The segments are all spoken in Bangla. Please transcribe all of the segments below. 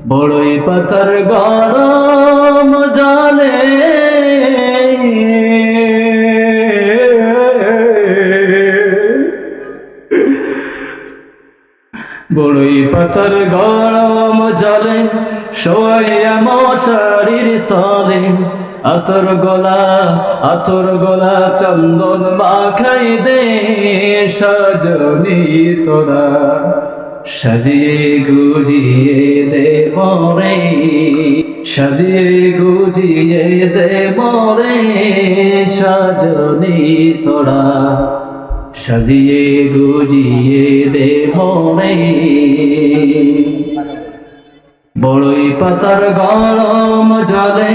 বড়ই পাতার গরম জলে বড়ই পাতার গরম জলে শোয়া মশারির তলে আতর গোলা চন্দন মাখাই দে সজনী তোরা সাজিয়ে গুজিয়ে দে মরে সাজিয়ে গুজিয়ে দে মরে সজনী তোরা সাজিয়ে গুজিয়ে দে মরে বড়ই পাতার গরম জলে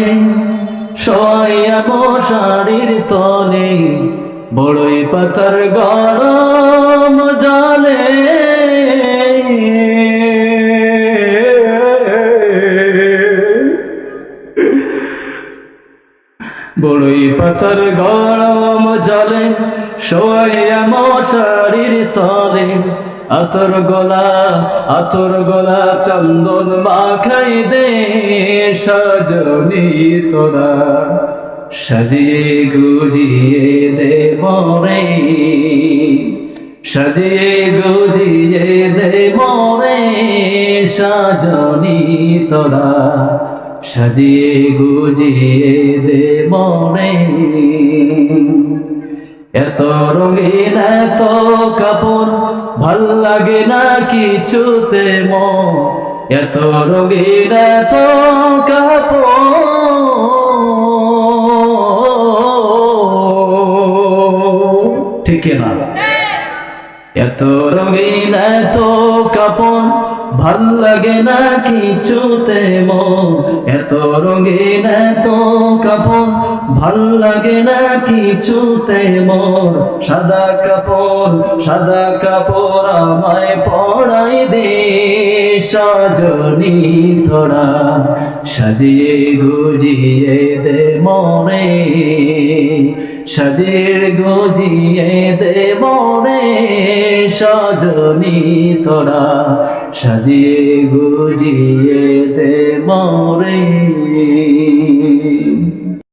শোয়া মশারির তলে বড়ই পাতার গরম জলে বড়ই পাতার গরম জলে শোয়া মশারির তলে আতর গোলা চন্দন মাখাই দে সজনী তোরা সাজিয়ে গুজিয়ে দে মরে সাজিয়ে গুজিয়ে দে মরে সজনী তোরা সাজিয়ে গুজিয়ে দে মরে এত রঙিন এত কাপড় ভাল লাগে না কিছুতে মন এত রঙিন এত কাপড় ঠিক না এত রঙিন এত কাপড় ভাল লাগে না কিছুতে মন এত রঙিন এত কাপড় ভাল লাগে না কিছুতে মন সাদা কাপড় আমায় পরাই দে সজনী তোরা সাজিয়ে গুজিয়ে দে মরে সাজিয়ে গুজিয়ে দে মরে সজনী তোরা সাজিয়ে গুজিয়ে দে মরে